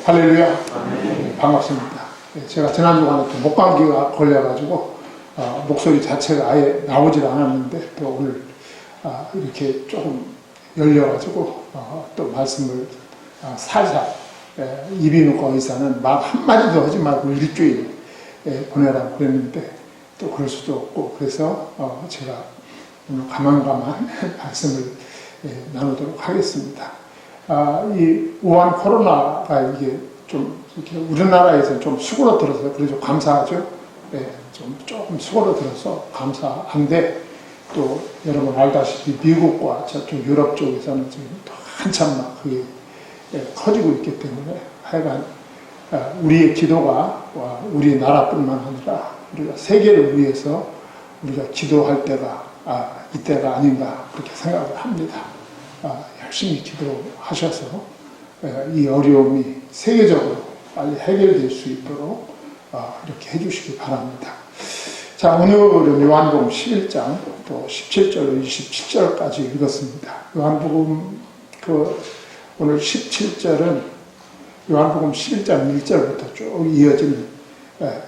할렐루야. 반갑습니다. 제가 지난 주간에 또 목감기가 걸려가지고 목소리 자체가 아예 나오질 않았는데 또 오늘 이렇게 조금 열려가지고 또 말씀을 살살 이비인후과 의사는 말 한마디도 하지 말고 일주일 보내라고 그랬는데 또 그럴 수도 없고 그래서 제가 오늘 가만가만 말씀을 나누도록 하겠습니다. 이 우한 코로나가 이게 좀 이렇게 우리나라에서 좀 수그러들어서 그래서 감사하죠. 좀 조금 수그러들어서 감사한데 또 여러분 알다시피 미국과 저쪽 유럽 쪽에서는 지금 또 한참 막 그게 커지고 있기 때문에 하여간 우리의 기도가 우리나라뿐만 아니라 우리가 세계를 위해서 우리가 기도할 때가 이때가 아닌가 그렇게 생각을 합니다. 열심히 기도하셔서 이 어려움이 세계적으로 빨리 해결될 수 있도록 이렇게 해주시기 바랍니다. 자, 오늘은 요한복음 11장 또 17절, 27절까지 읽었습니다. 요한복음 오늘 17절은 요한복음 11장 1절부터 쭉 이어지는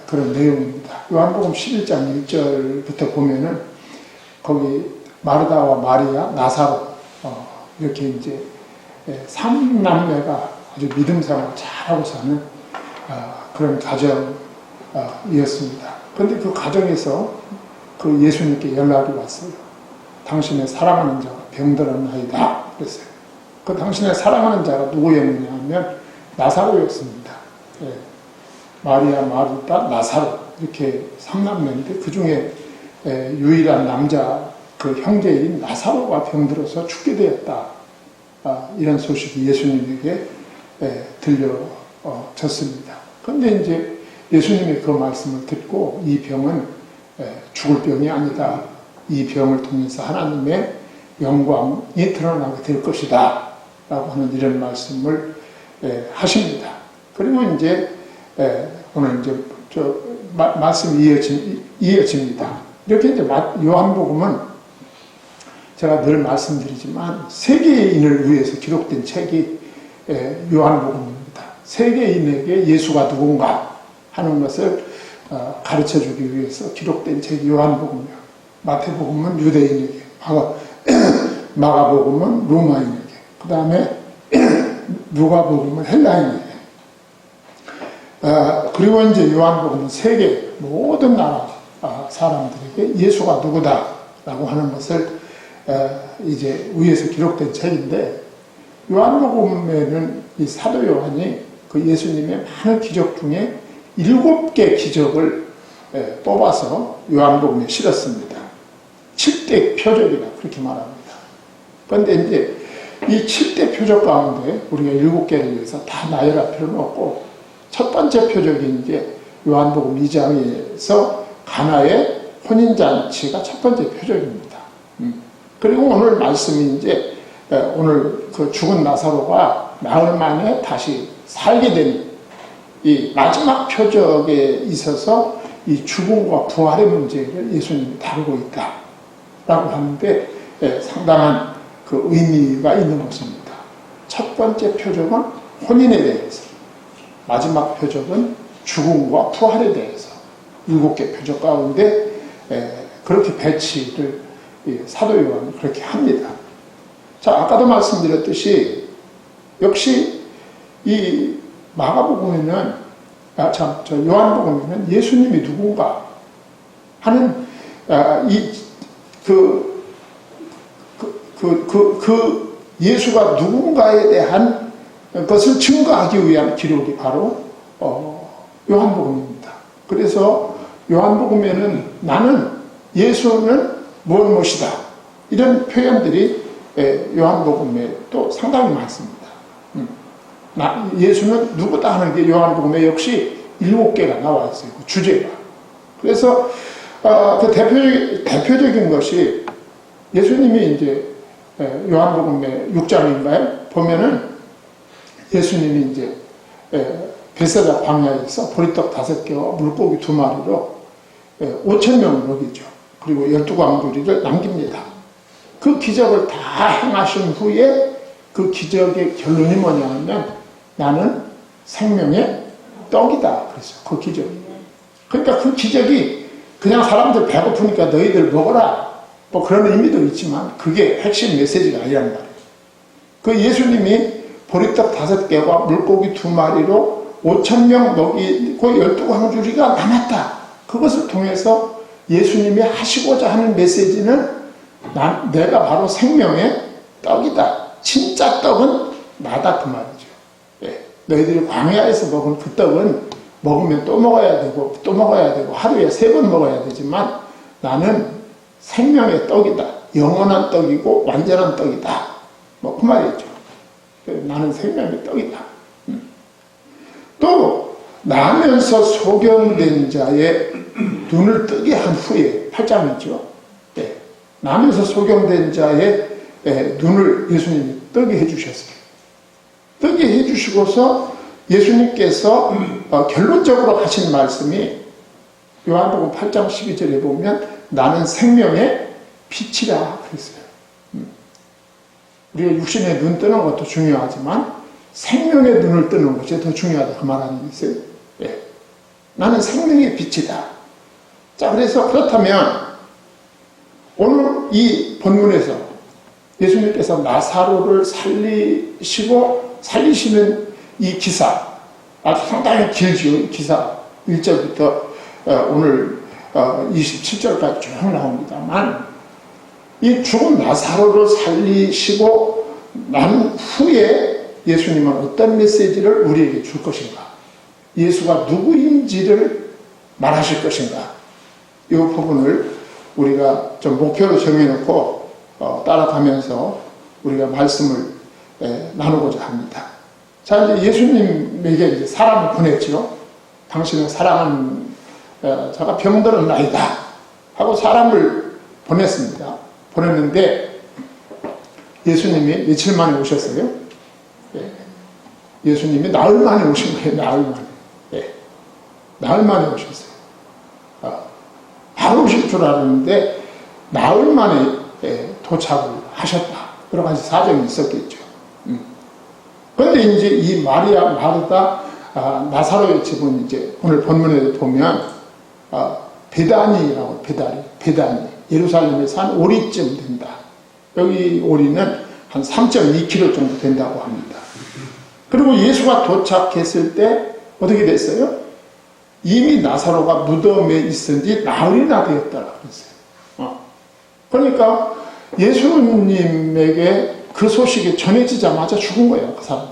그런 내용입니다. 요한복음 11장 1절부터 보면은 거기 마르다와 마리아, 나사로 이렇게 이제 삼남매가 아주 믿음생활 잘하고 사는 그런 가정이었습니다. 그런데 그 가정에서 그 예수님께 연락이 왔어요. 당신의 사랑하는 자가 병들었나이다 그랬어요. 그 당신의 사랑하는 자가 누구였느냐 하면 나사로였습니다. 마리아, 마르다, 나사로 이렇게 삼남매인데 그 중에 유일한 남자 그 형제인 나사로가 병들어서 죽게 되었다. 이런 소식이 예수님에게 들려졌습니다. 그런데 이제 예수님이 그 말씀을 듣고 이 병은 죽을 병이 아니다. 이 병을 통해서 하나님의 영광이 드러나게 될 것이다. 라고 하는 이런 말씀을 하십니다. 그리고 이제 오늘 이제 말씀이 이어집니다. 이렇게 이제 요한복음은 제가 늘 말씀드리지만 세계인을 위해서 기록된 책이 요한복음입니다. 세계인에게 예수가 누군가 하는 것을 가르쳐주기 위해서 기록된 책이 요한복음이에요. 마태복음은 유대인에게, 마가복음은 로마인에게, 그 다음에 누가복음은 헬라인에게, 그리고 이제 요한복음은 세계 모든 나라 사람들에게 예수가 누구다라고 하는 것을 이제 위에서 기록된 책인데 요한복음에는 이 사도 요한이 그 예수님의 많은 기적 중에 7개 기적을 뽑아서 요한복음에 실었습니다. 7대 표적이라 그렇게 말합니다. 그런데 이제 이 7대 표적 가운데 우리가 7개를 위해서 다 나열할 필요는 없고 첫 번째 표적이 이제 요한복음 2장에서 가나의 혼인잔치가 첫 번째 표적입니다. 그리고 오늘 말씀이 이제 오늘 그 죽은 나사로가 나흘 만에 다시 살게 되는 이 마지막 표적에 있어서 이 죽음과 부활의 문제를 예수님이 다루고 있다라고 하는데 상당한 그 의미가 있는 것입니다. 첫 번째 표적은 혼인에 대해서, 마지막 표적은 죽음과 부활에 대해서 7개 표적 가운데 그렇게 배치를 사도 요한은 그렇게 합니다. 자, 아까도 말씀드렸듯이 역시 이 마가복음에는 요한복음에는 예수님이 누군가 하는 예수가 누군가에 대한 것을 증거하기 위한 기록이 바로 요한복음입니다. 그래서 요한복음에는 나는 예수는 무엇이다 이런 표현들이 요한복음에 또 상당히 많습니다. 예수는 누구다 하는 게 요한복음에 역시 7개가 나와 있어요. 그 주제가. 그래서 그 대표적인 것이 예수님이 이제 요한복음의 6장인가요? 보면은 예수님이 이제 벳세다 광야에서 보리떡 5개와 물고기 2마리로 5,000명을 먹이죠. 그리고 12광주리를 남깁니다. 그 기적을 다 행하신 후에 그 기적의 결론이 뭐냐 하면 나는 생명의 떡이다. 그래서 그 기적이. 그러니까 그 기적이 그냥 사람들 배고프니까 너희들 먹어라. 뭐 그런 의미도 있지만 그게 핵심 메시지가 아니란 말이에요. 그 예수님이 보리떡 5개와 물고기 2마리로 5,000명 먹이고 12광주리가 남았다. 그것을 통해서 예수님이 하시고자 하는 메시지는 내가 바로 생명의 떡이다. 진짜 떡은 나다 그 말이죠. 예. 너희들이 광야에서 먹은 그 떡은 먹으면 또 먹어야 되고 또 먹어야 되고 하루에 3번 먹어야 되지만 나는 생명의 떡이다. 영원한 떡이고 완전한 떡이다. 뭐 그 말이죠. 나는 생명의 떡이다. 또 나면서 소경된 자의 눈을 뜨게 한 후에 8장이죠. 네. 나면서 소경된 자의 눈을 예수님이 뜨게 해주셨어요. 뜨게 해주시고서 예수님께서 결론적으로 하신 말씀이 요한복음 8장 12절에 보면 나는 생명의 빛이라 그랬어요. 우리가 육신의 눈 뜨는 것도 중요하지만 생명의 눈을 뜨는 것이 더 중요하다. 그 말 아니겠어요? 예. 나는 생명의 빛이다. 자, 그래서 그렇다면 오늘 이 본문에서 예수님께서 나사로를 살리시는 이 기사, 아주 상당히 길죠. 이 기사 1절부터 오늘 27절까지 쭉 나옵니다만 이 죽은 나사로를 살리시고 난 후에 예수님은 어떤 메시지를 우리에게 줄 것인가? 예수가 누구인지를 말하실 것인가? 이 부분을 우리가 좀 목표로 정해놓고 따라가면서 우리가 말씀을 나누고자 합니다. 자, 이제 예수님에게 이제 사람을 보냈죠. 당신을 사랑하는 자가 병들었나이다 하고 사람을 보냈습니다. 보냈는데 예수님이 며칠 만에 오셨어요? 예수님이 나흘 만에 오신 거예요. 나흘 만에. 나흘 만에 오셨어요. 바로 오실 줄 알았는데 나흘 만에 도착을 하셨다. 여러 가지 사정이 있었겠죠. 그런데 이제 이 마리아, 마르다, 나사로의 집은 이제 오늘 본문에 보면 베다니라고 베다니 예루살렘에서 한 오리쯤 된다. 여기 오리는 한 3.2km 정도 된다고 합니다. 그리고 예수가 도착했을 때 어떻게 됐어요? 이미 나사로가 무덤에 있은 지 나흘이나 되었다고 그랬어요. 그러니까 예수님에게 그 소식이 전해지자마자 죽은 거예요, 그 사람.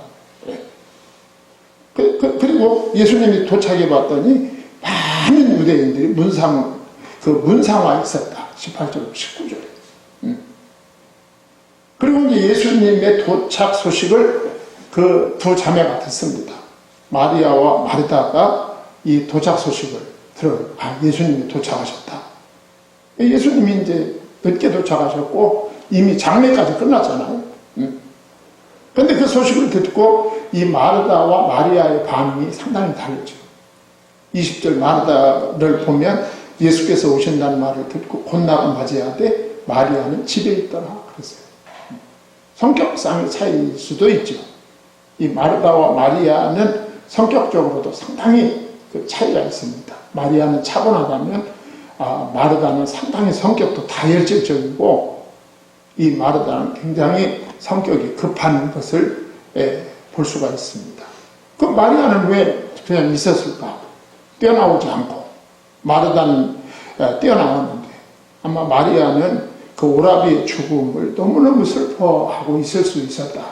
그리고 예수님이 도착해 봤더니 많은 유대인들이 문상와 있었다. 18절, 19절에. 그리고 이제 예수님의 도착 소식을 그 두 자매가 듣습니다. 마리아와 마르다가 이 도착 소식을 들어요. 예수님이 도착하셨다. 예수님이 이제 늦게 도착하셨고 이미 장례까지 끝났잖아요. 그런데 그 소식을 듣고 이 마르다와 마리아의 반응이 상당히 다르죠. 20절 마르다를 보면 예수께서 오신다는 말을 듣고 곧나가 맞이하되 마리아는 집에 있더라 그랬어요. 성격상의 차이일 수도 있죠. 이 마르다와 마리아는 성격적으로도 상당히 그 차이가 있습니다. 마리아는 차분하다면 마르다는 상당히 성격도 다혈질적이고 이 마르다는 굉장히 성격이 급한 것을 볼 수가 있습니다. 그 마리아는 왜 그냥 있었을까? 뛰어나오지 않고 마르다는 뛰어나왔는데 아마 마리아는 그 오라비의 죽음을 너무너무 슬퍼하고 있을 수 있었다.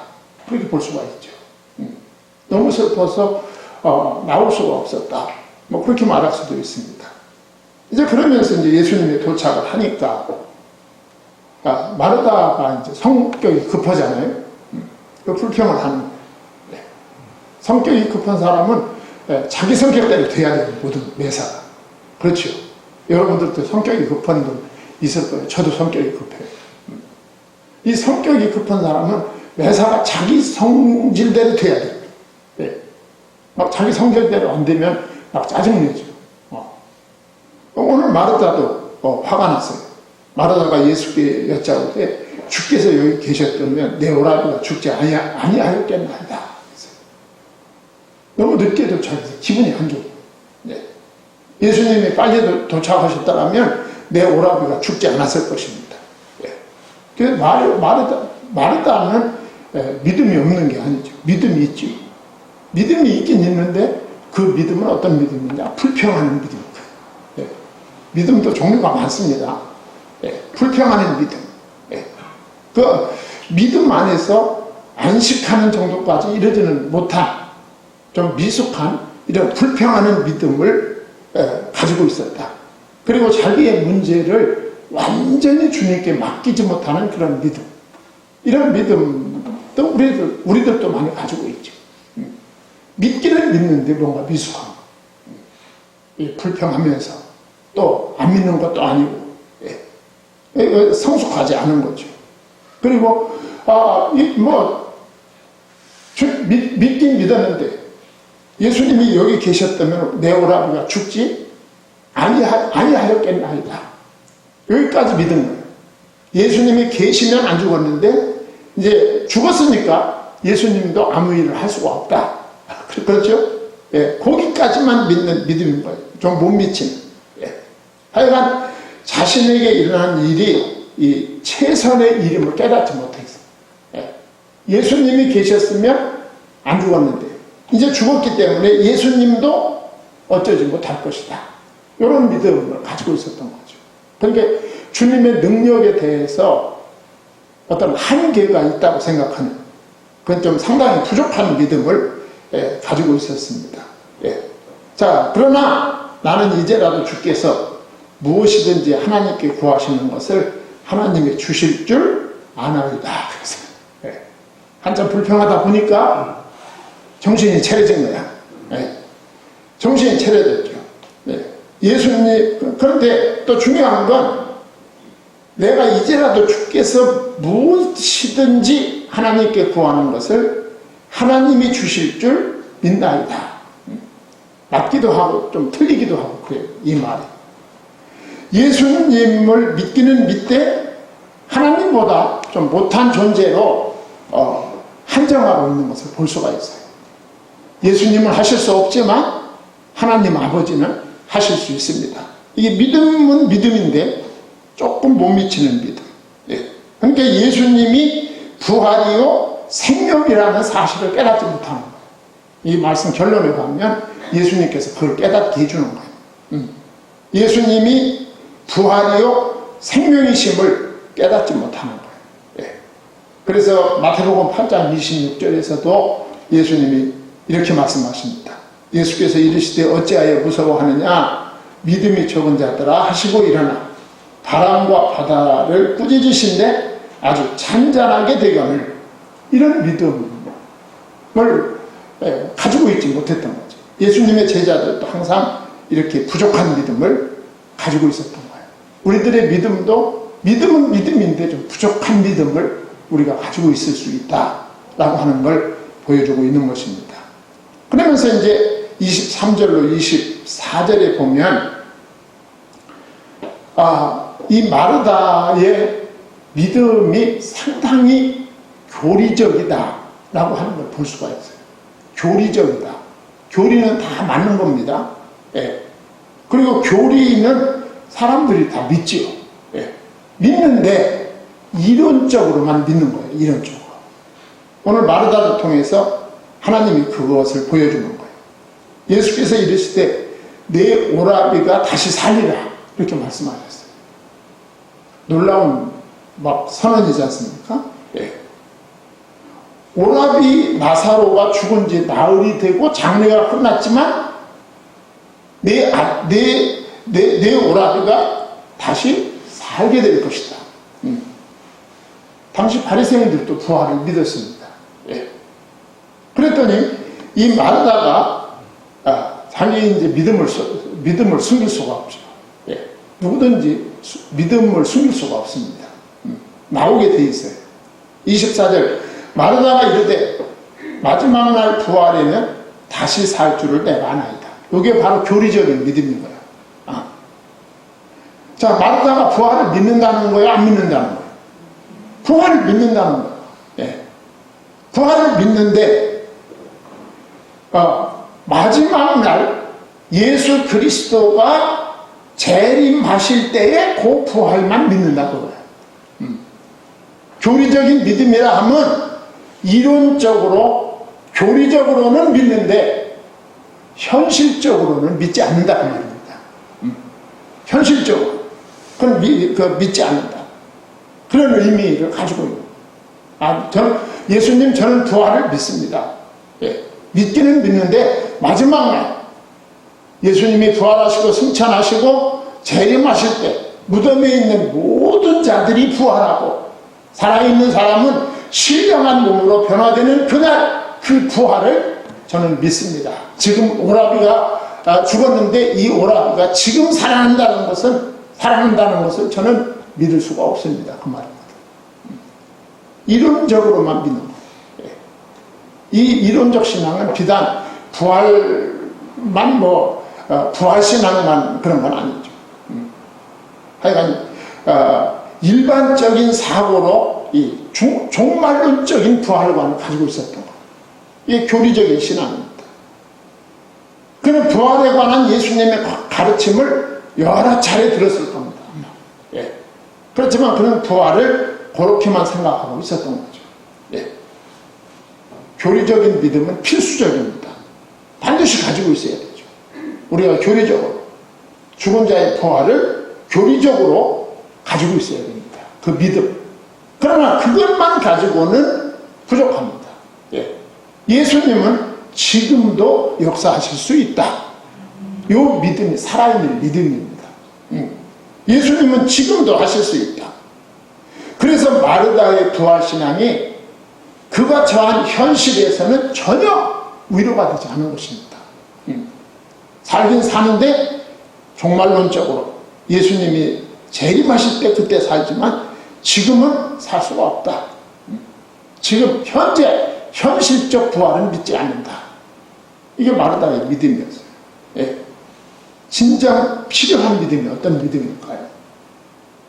그렇게 볼 수가 있죠. 너무 슬퍼서 나올 수가 없었다. 뭐 그렇게 말할 수도 있습니다. 이제 그러면서 이제 예수님이 도착을 하니까 마르다가 이제 성격이 급하잖아요. 그 불평을 하는 거예요. 성격이 급한 사람은 자기 성격대로 돼야 돼요. 모든 매사가. 그렇죠. 여러분들도 성격이 급한 분 있을 거예요. 저도 성격이 급해요. 이 성격이 급한 사람은 매사가 자기 성질대로 돼야 돼요. 막 자기 성질대로 안 되면 막 짜증내죠. 오늘 마르다도 화가 났어요. 마르다가 예수께 여짜오되 주께서 여기 계셨다면 내 오라비가 죽지 아니하였겠나이다. 너무 너무 늦게 도착해서 기분이 안 좋아요. 네. 예수님이 빨리 도착하셨다면 내 오라비가 죽지 않았을 것입니다. 예. 그래서 마르다는 믿음이 없는 게 아니죠. 믿음이 있지. 믿음이 있긴 있는데 그 믿음은 어떤 믿음이냐? 불평하는 믿음입니다. 예. 믿음도 종류가 많습니다. 예. 불평하는 믿음. 예. 그 믿음 안에서 안식하는 정도까지 이르지는 못한 좀 미숙한 이런 불평하는 믿음을 가지고 있었다. 그리고 자기의 문제를 완전히 주님께 맡기지 못하는 그런 믿음. 이런 믿음도 우리들도 많이 가지고 있죠. 믿기는 믿는데 뭔가 미숙한 거. 불평하면서 또 안 믿는 것도 아니고 성숙하지 않은 거죠. 그리고 믿긴 믿었는데 예수님이 여기 계셨다면 내 오라비가 죽지 아니하였겠나이다. 여기까지 믿은 거예요. 예수님이 계시면 안 죽었는데 이제 죽었으니까 예수님도 아무 일을 할 수가 없다. 그렇죠? 예, 거기까지만 믿는 믿음인 거예요. 좀 못 미치는. 예. 하여간 자신에게 일어난 일이 이 최선의 일임을 깨닫지 못했어요. 예. 예수님이 계셨으면 안 죽었는데 이제 죽었기 때문에 예수님도 어쩌지 못할 것이다. 이런 믿음을 가지고 있었던 거죠. 그러니까 주님의 능력에 대해서 어떤 한계가 있다고 생각하는 그건 좀 상당히 부족한 믿음을 가지고 있었습니다. 예. 자, 그러나 나는 이제라도 주께서 무엇이든지 하나님께 구하시는 것을 하나님이 주실 줄 아나이다. 그래서 한참 불평하다 보니까 정신이 차려진 거야. 정신이 차려졌죠. 예수님, 그런데 또 중요한 건 내가 이제라도 주께서 무엇이든지 하나님께 구하는 것을 하나님이 주실 줄 믿나이다. 맞기도 하고 좀 틀리기도 하고 그래요. 이 말이. 예수님을 믿기는 믿되 하나님보다 좀 못한 존재로 한정하고 있는 것을 볼 수가 있어요. 예수님은 하실 수 없지만 하나님 아버지는 하실 수 있습니다. 이게 믿음은 믿음인데 조금 못 미치는 믿음. 예. 그러니까 예수님이 부활이요 생명이라는 사실을 깨닫지 못하는 거예요. 이 말씀 결론에 가면 예수님께서 그걸 깨닫게 해주는 거예요. 예수님이 부활이요 생명이심을 깨닫지 못하는 거예요. 예. 그래서 마태복음 8장 26절에서도 예수님이 이렇게 말씀하십니다. 예수께서 이르시되 어찌하여 무서워하느냐 믿음이 적은 자들아 하시고 일어나 바람과 바다를 꾸짖으신데 아주 잔잔하게 되거늘 이런 믿음을 가지고 있지 못했던 거죠. 예수님의 제자들도 항상 이렇게 부족한 믿음을 가지고 있었던 거예요. 우리들의 믿음도 믿음은 믿음인데 좀 부족한 믿음을 우리가 가지고 있을 수 있다라고 하는 걸 보여주고 있는 것입니다. 그러면서 이제 23절로 24절에 보면 이 마르다의 믿음이 상당히 교리적이다라고 하는 걸 볼 수가 있어요. 교리적이다. 교리는 다 맞는 겁니다. 예. 그리고 교리는 사람들이 다 믿지요. 예. 믿는데 이론적으로만 믿는 거예요. 이론적으로. 오늘 마르다를 통해서 하나님이 그것을 보여주는 거예요. 예수께서 이르시되 내 오라비가 다시 살리라 이렇게 말씀하셨어요. 놀라운 선언이지 않습니까? 예. 오라비 나사로가 죽은 지 나흘이 되고 장례가 끝났지만 내 오라비가 다시 살게 될 것이다. 당시 바리새인들도 부활을 믿었습니다. 예. 그랬더니 이 마르다가 자기 이제 믿음을 숨길 수가 없죠. 예. 누구든지 믿음을 숨길 수가 없습니다. 나오게 돼 있어요. 24절 마르다가 이르되 마지막 날 부활에는 다시 살 줄을 내가 아나이다. 이게 바로 교리적인 믿음인 거야. 자, 마르다가 부활을 믿는다는 거야, 안 믿는다는 거야? 부활을 믿는다는 거야. 예. 부활을 믿는데 마지막 날 예수 그리스도가 재림하실 때에 그 부활만 믿는다고 해요. 교리적인 믿음이라 하면 이론적으로 교리적으로는 믿는데 현실적으로는 믿지 않는다 그 말입니다. 현실적으로 그건 믿지 않는다. 그런 의미를 가지고 있는. 저는 부활을 믿습니다. 예, 믿기는 믿는데 마지막 날 예수님이 부활하시고 승천하시고 재림하실 때 무덤에 있는 모든 자들이 부활하고 살아있는 사람은 신령한 몸으로 변화되는 그날 그 부활을 저는 믿습니다. 지금 오라비가 죽었는데 이 오라비가 지금 살아난다는 것을 저는 믿을 수가 없습니다. 그 말입니다. 이론적으로만 믿는 거예요. 이 이론적 신앙은 비단 부활만 부활신앙만 그런 건 아니죠. 하여간 일반적인 사고로 이 종말론적인 부활관을 가지고 있었던 거. 이게 교리적인 신앙입니다. 그는 부활에 관한 예수님의 가르침을 여러 차례 들었을 겁니다. 예. 그렇지만 그는 부활을 그렇게만 생각하고 있었던 거죠. 예. 교리적인 믿음은 필수적입니다. 반드시 가지고 있어야 되죠. 우리가 교리적으로 죽은 자의 부활을 교리적으로 가지고 있어야 됩니다. 그 믿음. 그러나 그것만 가지고는 부족합니다. 예. 예수님은 지금도 역사하실 수 있다. 이 믿음이 살아있는 믿음입니다. 예수님은 지금도 하실 수 있다. 그래서 마르다의 부활신앙이 그가 처한 현실에서는 전혀 위로가 되지 않은 것입니다. 살긴 사는데 종말론적으로 예수님이 재림하실 때 그때 살지만 지금은 살 수가 없다. 지금 현재 현실적 부활은 믿지 않는다. 이게 마르다의 믿음이었어요. 예. 진정 필요한 믿음이 어떤 믿음일까요?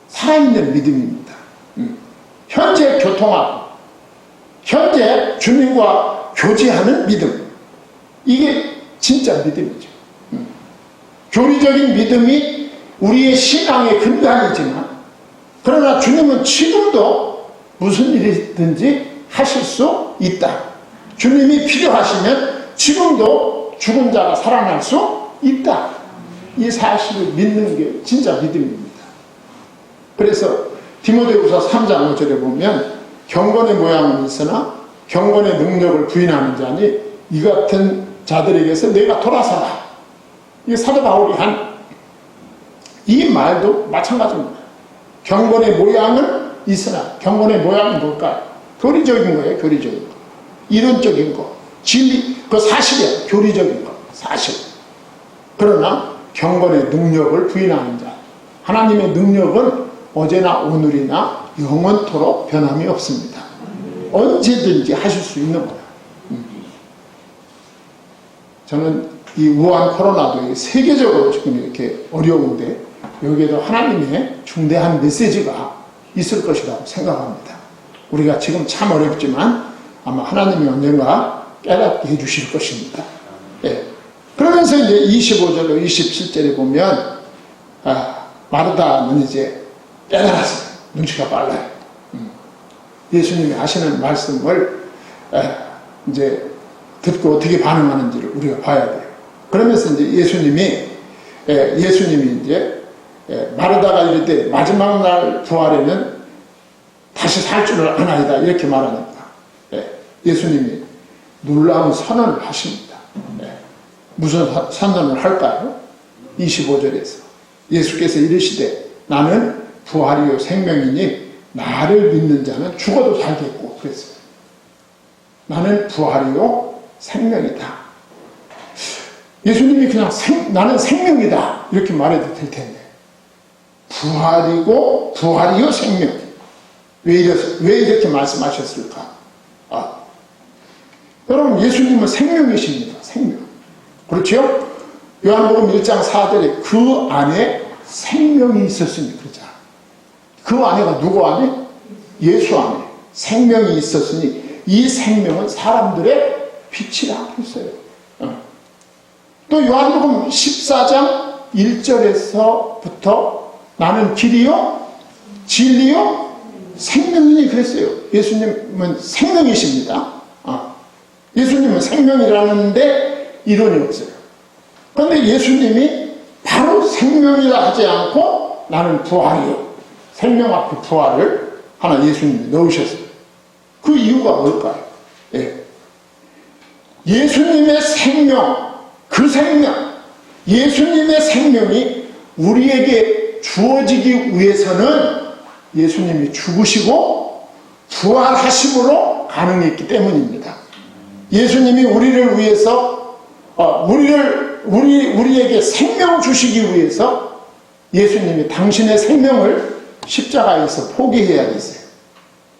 살아있는 믿음입니다. 현재 교통하고 현재 주민과 교제하는 믿음. 이게 진짜 믿음이죠. 교리적인 믿음이 우리의 신앙의 근간이지만 그러나 주님은 지금도 무슨 일이든지 하실 수 있다. 주님이 필요하시면 지금도 죽은 자가 살아날 수 있다. 이 사실을 믿는 게 진짜 믿음입니다. 그래서 디모데후서 3장 5절에 보면 경건의 모양은 있으나 경건의 능력을 부인하는 자니 이 같은 자들에게서 내가 돌아서라. 이게 사도 바울이 한 이 말도 마찬가지입니다. 경건의 모양은 있으나 경건의 모양은 뭘까요? 교리적인 거예요. 교리적인 거. 이론적인 거. 진리, 그 사실이에요. 교리적인 거. 사실. 그러나 경건의 능력을 부인하는 자. 하나님의 능력은 어제나 오늘이나 영원토록 변함이 없습니다. 언제든지 하실 수 있는 거예요. 저는 이 우한 코로나도 세계적으로 지금 이렇게 어려운데 여기에도 하나님의 중대한 메시지가 있을 것이라고 생각합니다. 우리가 지금 참 어렵지만 아마 하나님이 언젠가 깨닫게 해주실 것입니다. 예. 그러면서 이제 25절로 27절에 보면 마르다는 이제 깨달았어요. 눈치가 빨라요. 예수님이 하시는 말씀을 이제 듣고 어떻게 반응하는지를 우리가 봐야 돼요. 그러면서 이제 예수님이 이제 마르다가 이럴 때 마지막 날 부활에는 다시 살 줄을 아나이다 이렇게 말하니까 예수님이 놀라운 선언을 하십니다. 무슨 선언을 할까요? 25절에서 예수께서 이르시되 나는 부활이요 생명이니 나를 믿는 자는 죽어도 살겠고 그랬어요. 나는 부활이요 생명이다. 예수님이 그냥 나는 생명이다 이렇게 말해도 될 텐데 부활이요 생명. 왜 이렇게 말씀하셨을까? 여러분 예수님은 생명이십니다. 생명. 그렇죠? 요한복음 1장 4절에 그 안에 생명이 있었으니 그러잖아. 그 안에가 누구 안에? 예수 안에 생명이 있었으니 이 생명은 사람들의 빛이라 했어요. 또 요한복음 14장 1절에서부터 나는 길이요 진리요 생명이니 그랬어요. 예수님은 생명이십니다. 예수님은 생명이라는데 이론이 없어요. 그런데 예수님이 바로 생명이라 하지 않고 나는 부활이요. 생명 앞에 부활을 하나 예수님이 넣으셨어요. 그 이유가 뭘까요? 예수님의 생명, 그 생명, 예수님의 생명이 우리에게 주어지기 위해서는 예수님이 죽으시고 부활하심으로 가능했기 때문입니다. 예수님이 우리를 위해서 우리에게 생명 주시기 위해서 예수님이 당신의 생명을 십자가에서 포기해야 됐어요.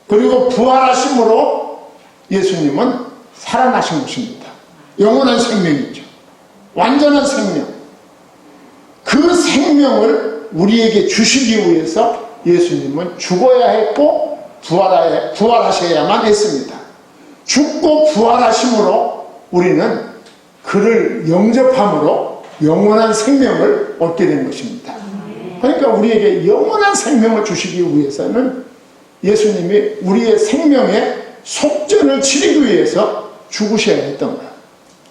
그리고 부활하심으로 예수님은 살아나신 것입니다. 영원한 생명이죠. 완전한 생명. 그 생명을 우리에게 주시기 위해서 예수님은 죽어야 했고 부활하셔야만 했습니다. 죽고 부활하심으로 우리는 그를 영접함으로 영원한 생명을 얻게 된 것입니다. 그러니까 우리에게 영원한 생명을 주시기 위해서는 예수님이 우리의 생명의 속전을 치르기 위해서 죽으셔야 했던 거예요.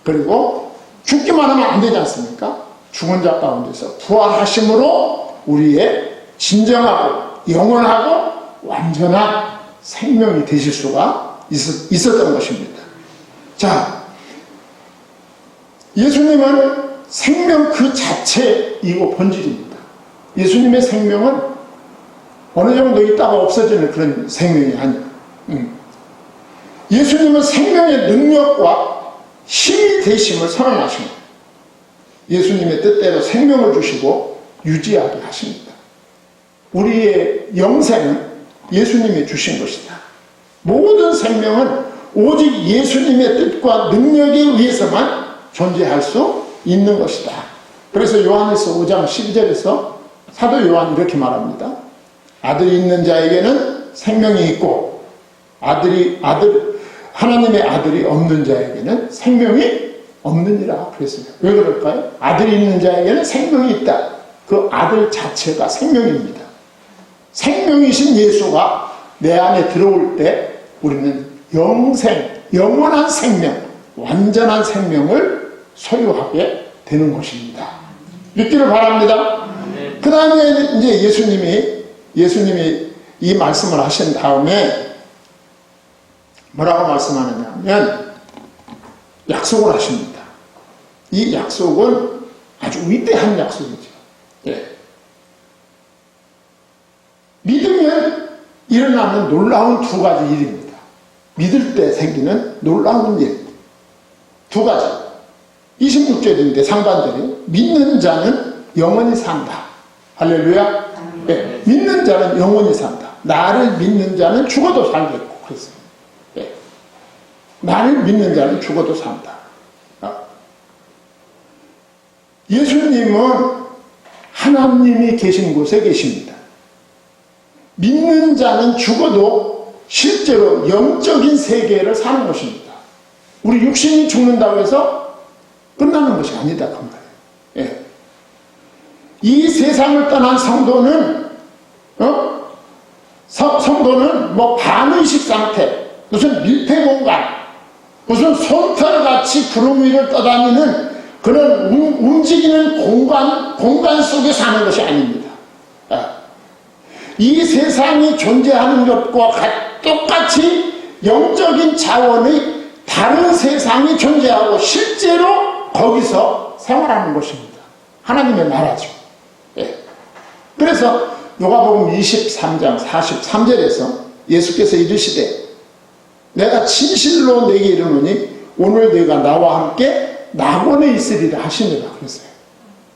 그리고 죽기만 하면 안 되지 않습니까? 죽은 자 가운데서 부활하심으로 우리의 진정하고 영원하고 완전한 생명이 되실 수가 있었던 것입니다. 자, 예수님은 생명 그 자체이고 본질입니다. 예수님의 생명은 어느 정도 있다가 없어지는 그런 생명이 아니에요. 예수님은 생명의 능력과 힘이 되심을 선언하십니다. 예수님의 뜻대로 생명을 주시고 유지하게 하십니다. 우리의 영생은 예수님이 주신 것이다. 모든 생명은 오직 예수님의 뜻과 능력에 의해서만 존재할 수 있는 것이다. 그래서 요한에서 5장 12절에서 사도 요한이 이렇게 말합니다. 아들이 있는 자에게는 생명이 있고 하나님의 아들이 없는 자에게는 생명이 없느니라 그랬어요. 왜 그럴까요? 아들이 있는 자에게는 생명이 있다. 그 아들 자체가 생명입니다. 생명이신 예수가 내 안에 들어올 때 우리는 영원한 생명, 완전한 생명을 소유하게 되는 것입니다. 믿기를 바랍니다. 그 다음에 이제 예수님이 이 말씀을 하신 다음에 뭐라고 말씀하느냐면 약속을 하십니다. 이 약속은 아주 위대한 약속이죠. 믿으면 일어나는 놀라운 두 가지 일입니다. 믿을 때 생기는 놀라운 일. 두 가지. 26절인데 상반절에 믿는 자는 영원히 산다. 할렐루야. 네. 믿는 자는 영원히 산다. 나를 믿는 자는 죽어도 살겠고 그랬어요. 네. 나를 믿는 자는 죽어도 산다. 예수님은 하나님이 계신 곳에 계십니다. 믿는 자는 죽어도 실제로 영적인 세계를 사는 것입니다. 우리 육신이 죽는다고 해서 끝나는 것이 아니다 그 말이에요. 예. 이 세상을 떠난 성도는 성도는 뭐 반의식 상태, 무슨 밀폐 공간, 무슨 솜털같이 구름 위를 떠다니는 그런 움직이는 공간 속에 사는 것이 아닙니다. 이 세상이 존재하는 것과 똑같이 영적인 차원의 다른 세상이 존재하고 실제로 거기서 생활하는 것입니다. 하나님의 나라죠. 예. 그래서 누가복음 23장 43절에서 예수께서 이르시되 내가 진실로 내게 이르노니 오늘 내가 나와 함께 낙원에 있으리라 하시니라 그랬어요.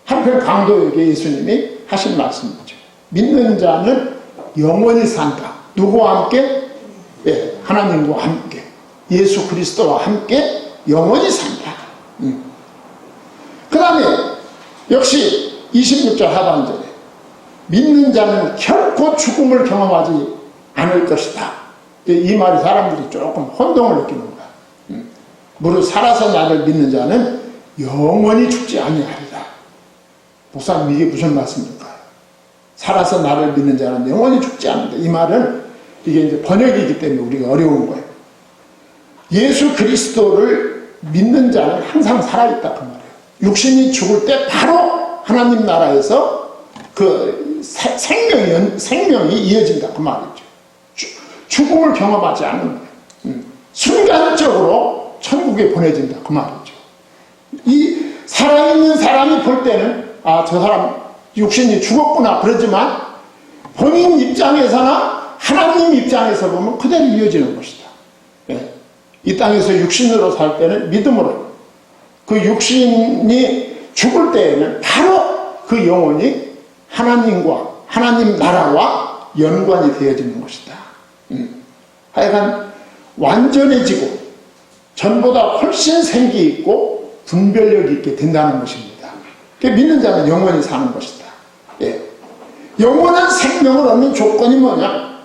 한편 강도에게 예수님이 하신 말씀이죠. 믿는 자는 영원히 산다. 누구와 함께? 예, 하나님과 함께. 예수 그리스도와 함께 영원히 산다. 그 다음에 역시 26절 하반절에 믿는 자는 결코 죽음을 경험하지 않을 것이다. 이 말이 사람들이 조금 혼동을 느끼는 거야. 무릇 살아서 나를 믿는 자는 영원히 죽지 아니하리라. 목사님, 이게 무슨 말씀입니까? 살아서 나를 믿는 자는 영원히 죽지 않는다. 이 말은 이게 이제 번역이기 때문에 우리가 어려운 거예요. 예수 그리스도를 믿는 자는 항상 살아있다 그 말이에요. 육신이 죽을 때 바로 하나님 나라에서 그 생명이 이어진다 그 말이죠. 죽음을 경험하지 않는 거예요. 순간적으로 천국에 보내진다 그 말이죠. 이 살아있는 사람이 볼 때는 저 사람 육신이 죽었구나 그러지만 본인 입장에서나 하나님 입장에서 보면 그대로 이어지는 것이다. 예. 이 땅에서 육신으로 살 때는 믿음으로, 그 육신이 죽을 때에는 바로 그 영혼이 하나님과 하나님 나라와 연관이 되어지는 것이다. 하여간 완전해지고 전보다 훨씬 생기 있고 분별력 있게 된다는 것입니다. 믿는 자는 영원히 사는 것이다. 예. 영원한 생명을 얻는 조건이 뭐냐?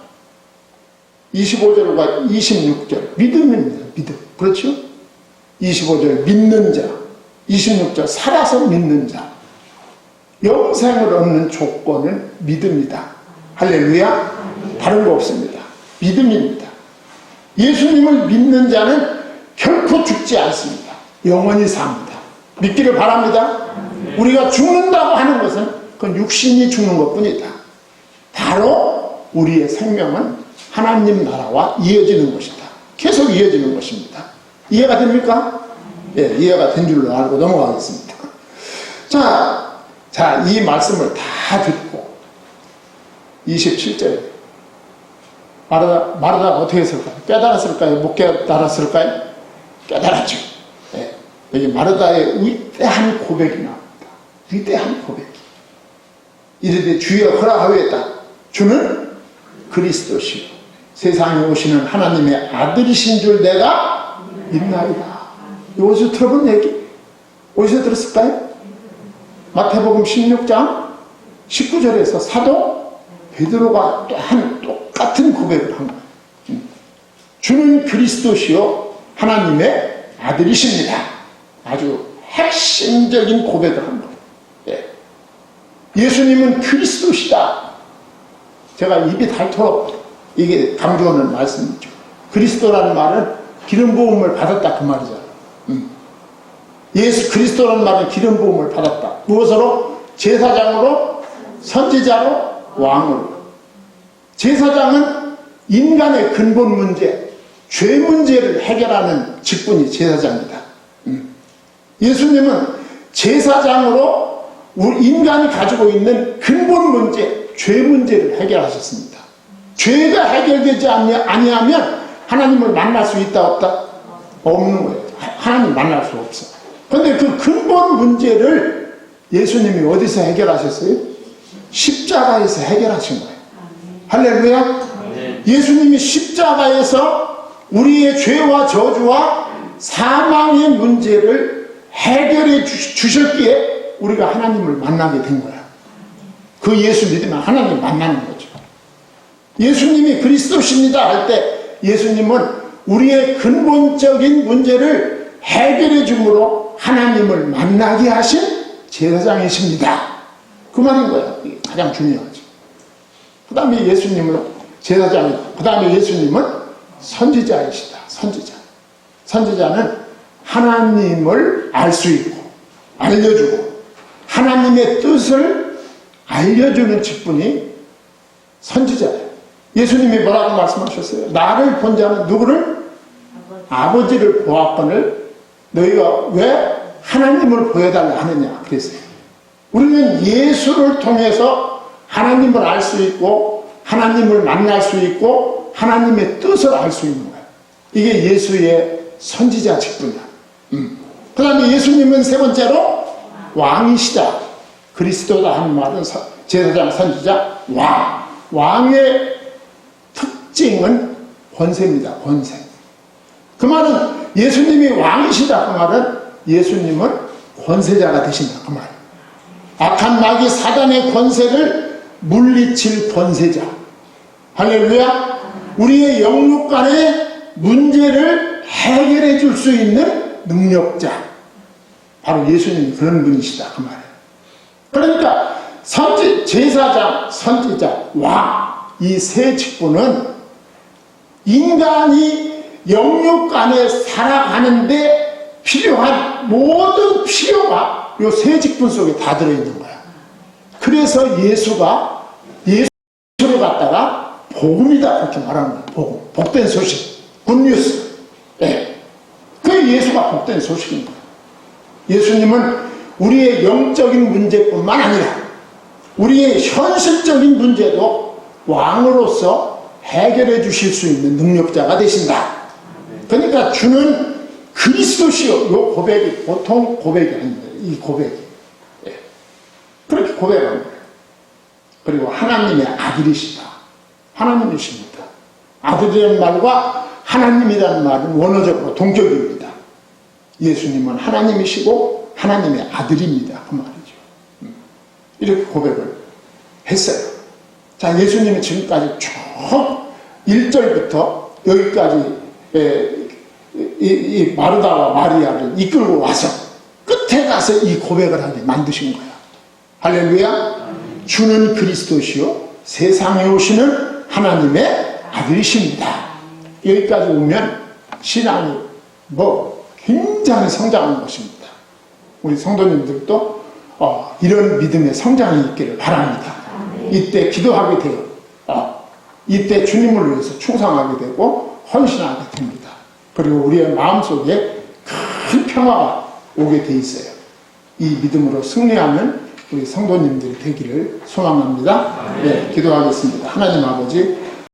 25절과 26절 믿음입니다. 믿음. 그렇죠? 25절 믿는 자, 26절 살아서 믿는 자. 영생을 얻는 조건은 믿음이다. 할렐루야. 다른 거 없습니다. 믿음입니다. 예수님을 믿는 자는 결코 죽지 않습니다. 영원히 삽니다. 믿기를 바랍니다. 우리가 죽는다고 하는 것은 그건 육신이 죽는 것뿐이다. 바로 우리의 생명은 하나님 나라와 이어지는 것이다. 계속 이어지는 것입니다. 이해가 됩니까? 예, 이해가 된 줄로 알고 넘어가겠습니다. 자, 이 말씀을 다 듣고 27절에 마르다가 어떻게 했을까요? 깨달았을까요? 못 깨달았을까요? 깨달았죠. 예, 여기 마르다의 위대한 고백이 나옵니다. 위대한 고백이. 이르되 주여 허락하오이다. 주는 그리스도시요 세상에 오시는 하나님의 아들이신 줄 내가 믿나이다. 어디서 들어본 얘기? 어디서 들었을까요? 마태복음 16장 19절에서 사도 베드로가 또한 똑같은 고백을 한 거예요. 주는 그리스도시요 하나님의 아들이십니다. 아주 핵심적인 고백을 한 거예요. 예. 예수님은 그리스도시다. 제가 입이 닳도록 이게 강조하는 말씀이죠. 그리스도라는 말은 기름 부음을 받았다 그 말이잖아요. 예수 그리스도라는 말은 기름 부음을 받았다. 무엇으로? 제사장으로, 선지자로, 왕으로. 제사장은 인간의 근본 문제, 죄 문제를 해결하는 직분이 제사장이다. 예수님은 제사장으로 우리 인간이 가지고 있는 근본 문제, 죄 문제를 해결하셨습니다. 죄가 해결되지 아니하면 하나님을 만날 수 있다 없다? 없는 거예요. 하나님 만날 수 없어. 그런데 그 근본 문제를 예수님이 어디서 해결하셨어요? 십자가에서 해결하신 거예요. 할렐루야. 예수님이 십자가에서 우리의 죄와 저주와 사망의 문제를 해결해 주셨기에 우리가 하나님을 만나게 된 거야. 그 예수 믿으면 하나님 만나는 거죠. 예수님이 그리스도십니다 할 때 예수님은 우리의 근본적인 문제를 해결해 줌으로 하나님을 만나게 하신 제사장이십니다. 그 말인 거예요. 이게 가장 중요하죠. 그 다음에 예수님은 제사장이고, 그 다음에 예수님은 선지자이시다. 선지자. 선지자는 하나님을 알 수 있고 알려주고 하나님의 뜻을 알려주는 직분이 선지자예요. 예수님이 뭐라고 말씀하셨어요? 나를 본 자는 누구를? 아버지를 보았거늘 너희가 왜 하나님을 보여달라 하느냐 그랬어요. 우리는 예수를 통해서 하나님을 알 수 있고 하나님을 만날 수 있고 하나님의 뜻을 알 수 있는 거예요. 이게 예수의 선지자 직분이야. 그 다음에 예수님은 세 번째로 왕이시다. 그리스도다 하는 말은 제사장, 선지자, 왕. 왕의 특징은 권세입니다. 권세. 그 말은 예수님이 왕이시다. 그 말은 예수님은 권세자가 되신다. 그 말. 악한 마귀 사단의 권세를 물리칠 권세자. 할렐루야. 우리의 영육 간의 문제를 해결해 줄 수 있는 능력자. 바로 예수님이 그런 분이시다 그 말이에요. 그러니까 제사장, 선지자, 왕 이 세 직분은 인간이 영육 안에 살아가는데 필요한 모든 필요가 이 세 직분 속에 다 들어있는 거야. 그래서 예수를 갖다가 복음이다 이렇게 말하는 거야. 복음, 복된 소식, 굿뉴스. 네. 그 예수가 복된 소식인 거야. 예수님은 우리의 영적인 문제뿐만 아니라 우리의 현실적인 문제도 왕으로서 해결해 주실 수 있는 능력자가 되신다. 그러니까 주는 그리스도시요. 이 고백이 보통 고백이 아닙니다. 이 고백이. 예. 그렇게 고백하는 거예요. 그리고 하나님의 아들이시다. 하나님이십니다. 아들이라는 말과 하나님이라는 말은 원어적으로 동격입니다. 예수님은 하나님이시고 하나님의 아들입니다. 그 말이죠. 이렇게 고백을 했어요. 자, 예수님이 지금까지 쭉 1절부터 여기까지 이 마르다와 마리아를 이끌고 와서 끝에 가서 이 고백을 하게 만드신 거야. 할렐루야. 주는 그리스도시요 세상에 오시는 하나님의 아들이십니다. 여기까지 오면 신앙이 굉장히 성장하는 것입니다. 우리 성도님들도 이런 믿음의 성장이 있기를 바랍니다. 이때 기도하게 돼요. 이때 주님을 위해서 충성하게 되고 헌신하게 됩니다. 그리고 우리의 마음속에 큰 평화가 오게 돼 있어요. 이 믿음으로 승리하는 우리 성도님들이 되기를 소망합니다. 네, 기도하겠습니다. 하나님 아버지,